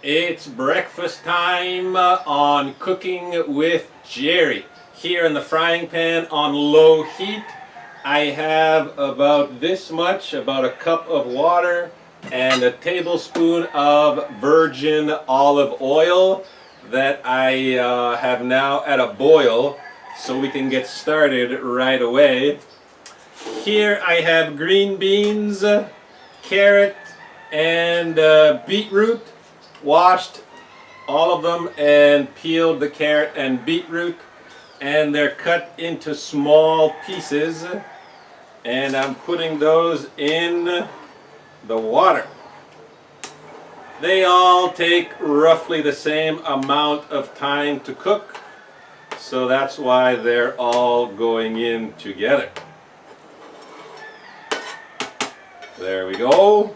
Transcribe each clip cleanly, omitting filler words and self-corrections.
It's breakfast time on Cooking with Gerry. Here in the frying pan on low heat, I have about this much, about a cup of water and a tablespoon of virgin olive oil that I have now at a boil so we can get started right away. Here I have green beans, carrot, and beetroot. Washed all of them and peeled the carrot and beetroot, and they're cut into small pieces, and I'm putting those in the water. They all take roughly the same amount of time to cook, so that's why they're all going in together. There we go.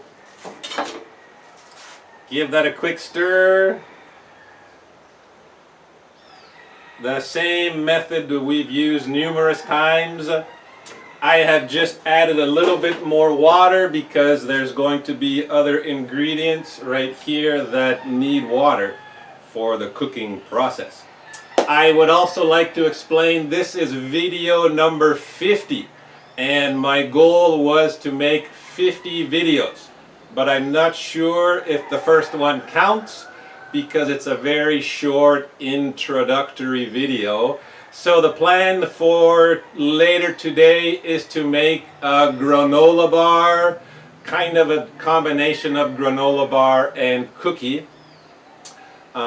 Give that a quick stir. The same method that we've used numerous times. I have just added a little bit more water because there's going to be other ingredients right here that need water for the cooking process. I would also like to explain this is video number 50, and my goal was to make 50 videos. But I'm not sure if the first one counts because it's a very short introductory video. So the plan for later today is to make a granola bar, kind of a combination of granola bar and cookie,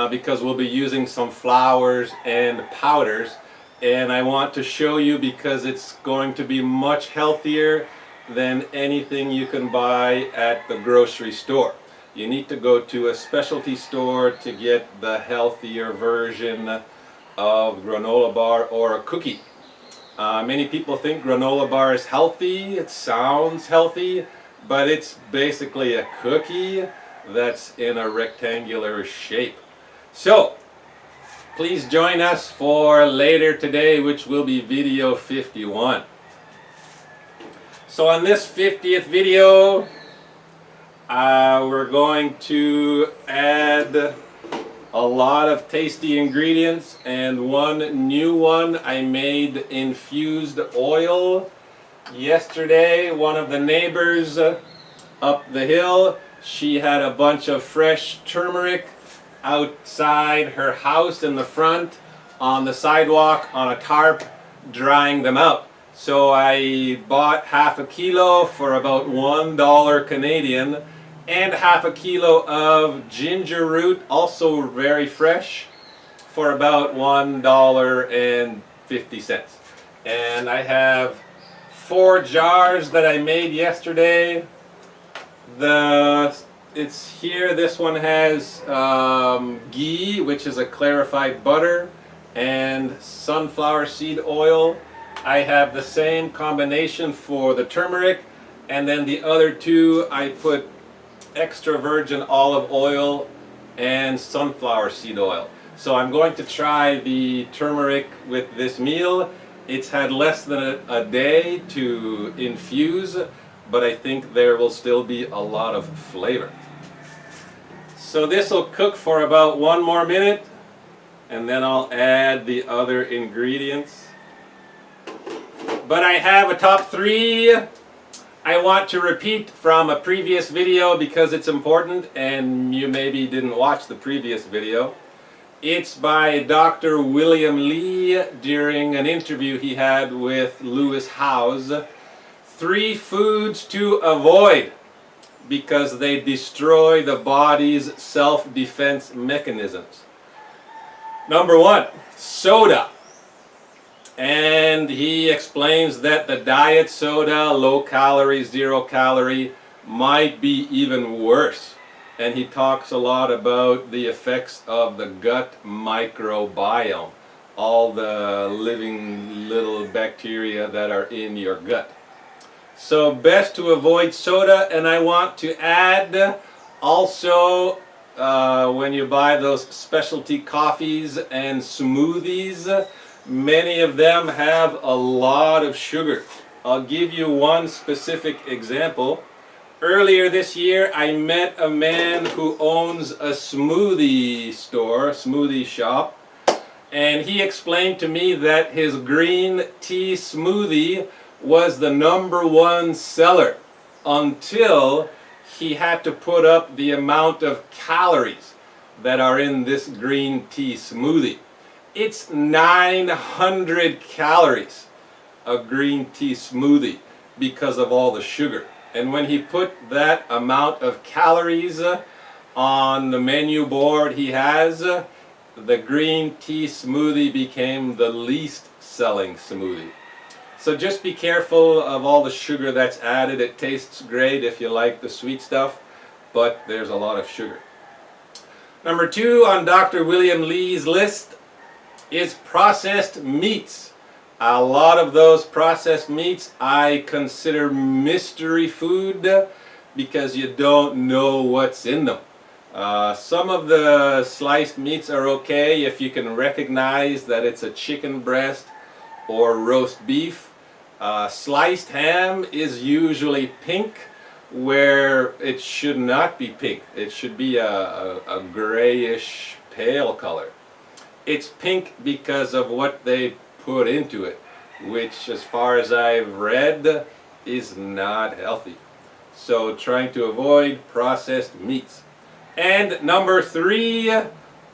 because we'll be using some flours and powders. And I want to show you because it's going to be much healthier than anything you can buy at the grocery store. You need to go to a specialty store to get the healthier version of granola bar or a cookie. Many people think granola bar is healthy. It sounds healthy, but it's basically a cookie that's in a rectangular shape. So please join us for later today, which will be video 51. So on this 50th video, we're going to add a lot of tasty ingredients, and one new one I made infused oil yesterday. One of the neighbors up the hill, she had a bunch of fresh turmeric outside her house in the front on the sidewalk on a tarp, drying them out. So I bought half a kilo for about $1 Canadian, and half a kilo of ginger root, also very fresh, for about $1.50. And I have 4 jars that I made yesterday. It's here. This one has ghee, which is a clarified butter, and sunflower seed oil. I have the same combination for the turmeric, and then the other 2 I put extra virgin olive oil and sunflower seed oil. So I'm going to try the turmeric with this meal. It's had less than a day to infuse, but I think there will still be a lot of flavor. So this will cook for about 1 more minute, and then I'll add the other ingredients. But I have a top 3 I want to repeat from a previous video because it's important, and you maybe didn't watch the previous video. It's by Dr. William Lee during an interview he had with Lewis Howes. 3 foods to avoid because they destroy the body's self-defense mechanisms. Number 1, soda. And he explains that the diet soda, low calorie, 0 calorie, might be even worse. And he talks a lot about the effects of the gut microbiome, all the living little bacteria that are in your gut. So best to avoid soda, and I want to add also when you buy those specialty coffees and smoothies, many of them have a lot of sugar. I'll give you one specific example. Earlier this year, I met a man who owns a smoothie store, smoothie shop, and he explained to me that his green tea smoothie was the #1 seller until he had to put up the amount of calories that are in this green tea smoothie. It's 900 calories, a green tea smoothie, because of all the sugar. And when he put that amount of calories on the menu board he has, the green tea smoothie became the least selling smoothie. So just be careful of all the sugar that's added. It tastes great if you like the sweet stuff, but there's a lot of sugar. Number 2 on Dr. William Lee's list is processed meats. A lot of those processed meats I consider mystery food because you don't know what's in them. Some of the sliced meats are okay if you can recognize that it's a chicken breast or roast beef. Sliced ham is usually pink where it should not be pink. It should be a grayish pale color. It's pink because of what they put into it, which as far as I've read is not healthy. So trying to avoid processed meats. And number 3,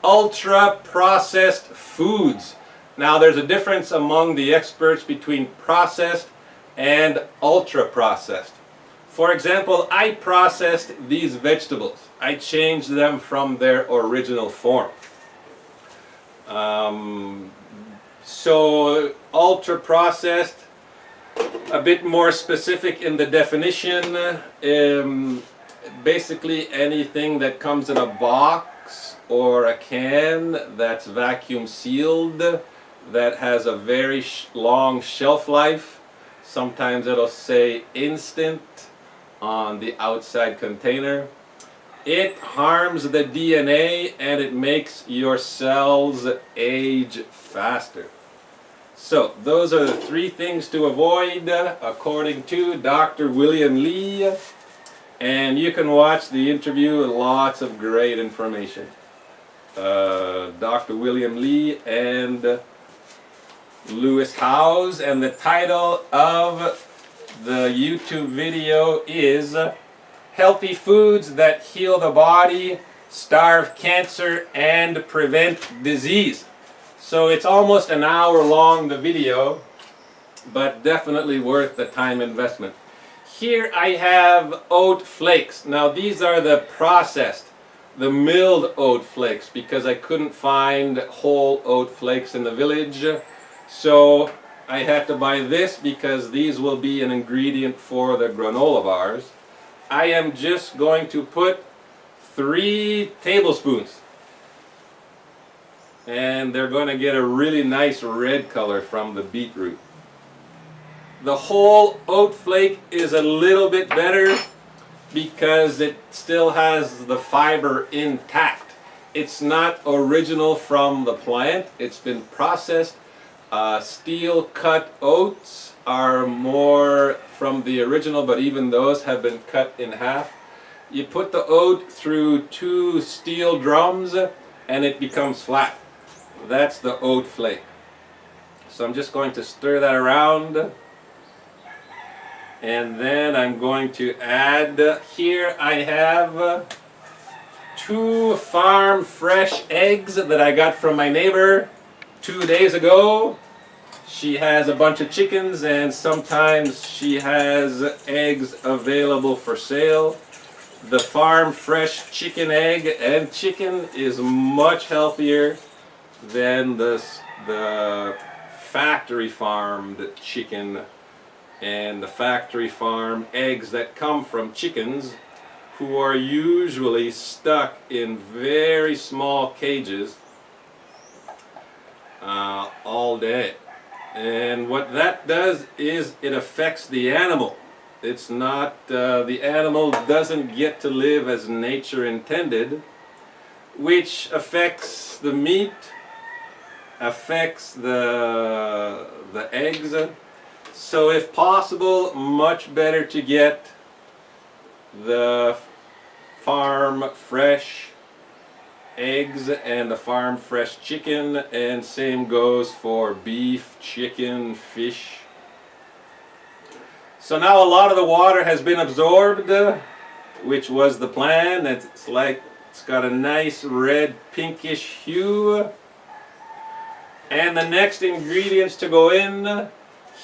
ultra processed foods. Now there's a difference among the experts between processed and ultra processed. For example, I processed these vegetables. I changed them from their original form. So ultra processed, a bit more specific in the definition, basically anything that comes in a box or a can that's vacuum sealed, that has a very long shelf life. Sometimes it'll say instant on the outside container. It harms the DNA and it makes your cells age faster. So those are the 3 things to avoid according to Dr. William Lee. And you can watch the interview, lots of great information. Dr. William Lee and Lewis Howes, and the title of the YouTube video is Healthy Foods That Heal the Body, Starve Cancer, and Prevent Disease. So it's almost an hour long, the video, but definitely worth the time investment. Here I have oat flakes. Now these are the processed, the milled oat flakes, because I couldn't find whole oat flakes in the village. So I had to buy this because these will be an ingredient for the granola bars. I am just going to put 3 tablespoons. And they're going to get a really nice red color from the beetroot. The whole oat flake is a little bit better because it still has the fiber intact. It's not original from the plant. It's been processed. Steel cut oats are more from the original, but even those have been cut in half. You put the oat through 2 steel drums and it becomes flat. That's the oat flake. So I'm just going to stir that around. And then I'm going to add, here I have 2 farm fresh eggs that I got from my neighbor 2 days ago. She has a bunch of chickens and sometimes she has eggs available for sale. The farm fresh chicken egg and chicken is much healthier than the factory farmed chicken and the factory farm eggs that come from chickens who are usually stuck in very small cages all day. And what that does is it affects the animal. It's not, the animal doesn't get to live as nature intended, which affects the meat, affects the eggs. So if possible, much better to get the farm fresh eggs and the farm fresh chicken, and same goes for beef, chicken, fish. So now a lot of the water has been absorbed, which was the plan. It's got a nice red pinkish hue. And the next ingredients to go in,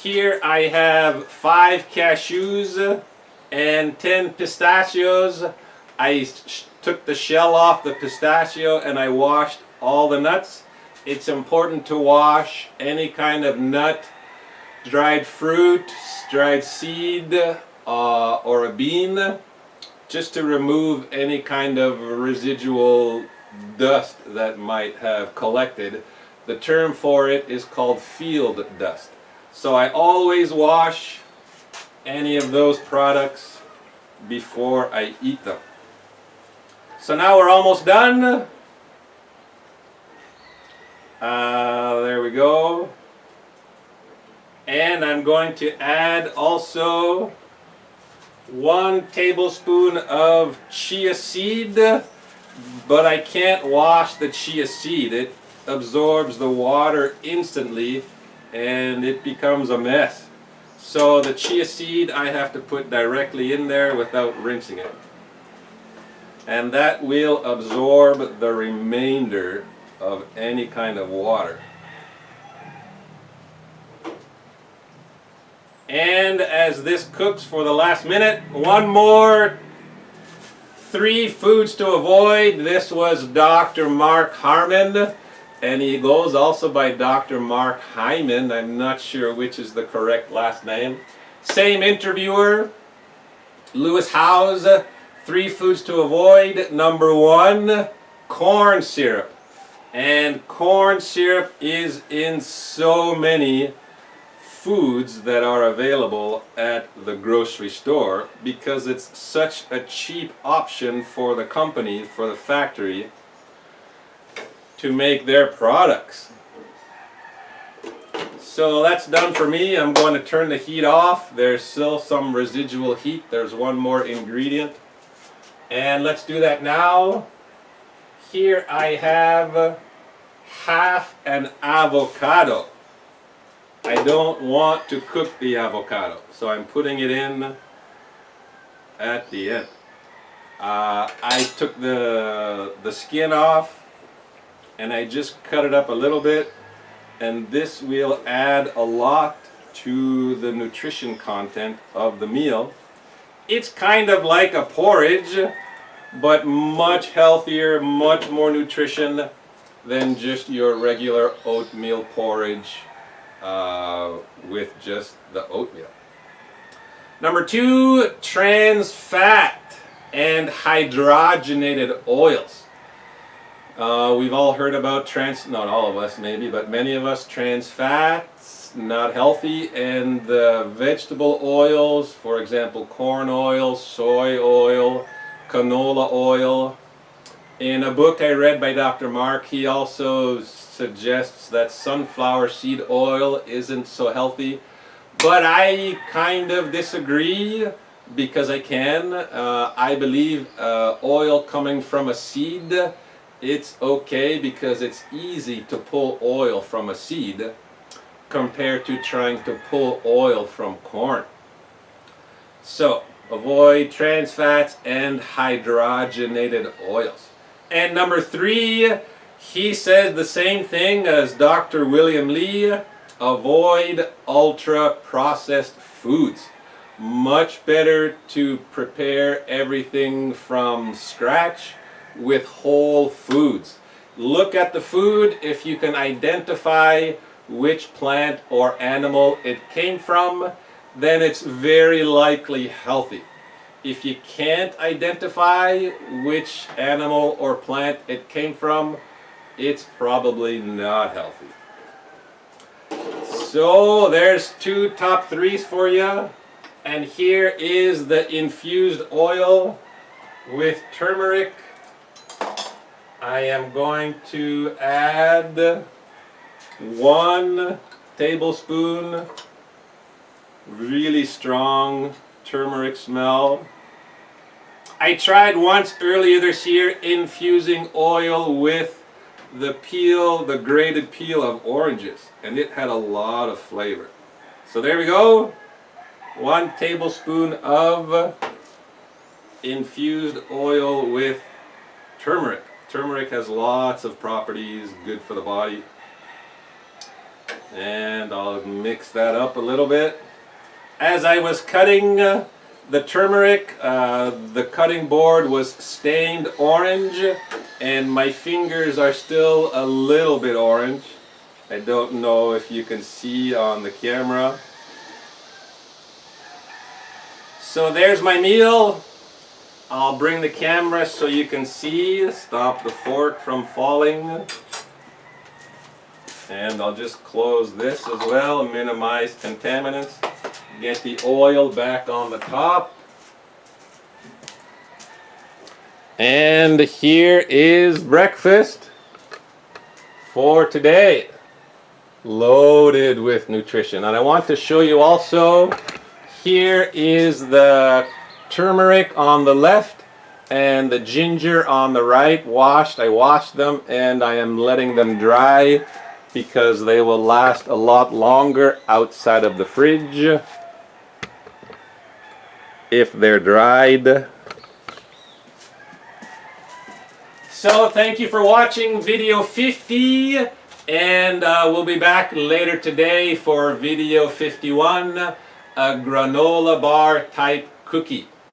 here I have 5 cashews and 10 pistachios. I took the shell off the pistachio and I washed all the nuts. It's important to wash any kind of nut, dried fruit, dried seed, or a bean, just to remove any kind of residual dust that might have collected. The term for it is called field dust. So I always wash any of those products before I eat them. So now we're almost done. There we go. And I'm going to add also 1 tablespoon of chia seed, but I can't wash the chia seed. It absorbs the water instantly and it becomes a mess. So the chia seed I have to put directly in there without rinsing it. And that will absorb the remainder of any kind of water. And as this cooks for the last minute, one more 3 foods to avoid. This was Dr. Mark Harmon, and he goes also by Dr. Mark Hyman. I'm not sure which is the correct last name. Same interviewer, Lewis Howes. 3 foods to avoid. Number 1, corn syrup. And corn syrup is in so many foods that are available at the grocery store because it's such a cheap option for the company, for the factory, to make their products. So that's done for me. I'm going to turn the heat off. There's still some residual heat. There's one more ingredient. And let's do that now. Here I have half an avocado. I don't want to cook the avocado, so I'm putting it in at the end. I took the skin off and I just cut it up a little bit, and this will add a lot to the nutrition content of the meal. It's kind of like a porridge, but much healthier, much more nutrition than just your regular oatmeal porridge with just the oatmeal. Number 2, trans fat and hydrogenated oils. We've all heard about not all of us maybe, but many of us, trans fats, not healthy, and the vegetable oils, for example, corn oil, soy oil, canola oil. In a book I read by Dr. Mark, he also suggests that sunflower seed oil isn't so healthy, but I kind of disagree because I believe oil coming from a seed, it's okay because it's easy to pull oil from a seed compared to trying to pull oil from corn. So avoid trans fats and hydrogenated oils. And number 3, he says the same thing as Dr. William Lee. Avoid ultra-processed foods. Much better to prepare everything from scratch with whole foods. Look at the food. If you can identify which plant or animal it came from, then it's very likely healthy. If you can't identify which animal or plant it came from, it's probably not healthy. So there's 2 top 3s for you. And here is the infused oil with turmeric. I am going to add 1 tablespoon, really strong turmeric smell. I tried once earlier this year infusing oil with the peel, the grated peel of oranges, and it had a lot of flavor. So there we go. 1 tablespoon of infused oil with turmeric. Turmeric has lots of properties, good for the body. And I'll mix that up a little bit. As I was cutting the turmeric, the cutting board was stained orange, and my fingers are still a little bit orange. I don't know if you can see on the camera. So there's my meal. I'll bring the camera so you can see, stop the fork from falling. And I'll just close this as well, minimize contaminants. Get the oil back on the top. And here is breakfast for today. Loaded with nutrition. And I want to show you also, here is the turmeric on the left and the ginger on the right, washed. I washed them and I am letting them dry because they will last a lot longer outside of the fridge if they're dried. So thank you for watching video 50, and we'll be back later today for video 51, a granola bar type cookie.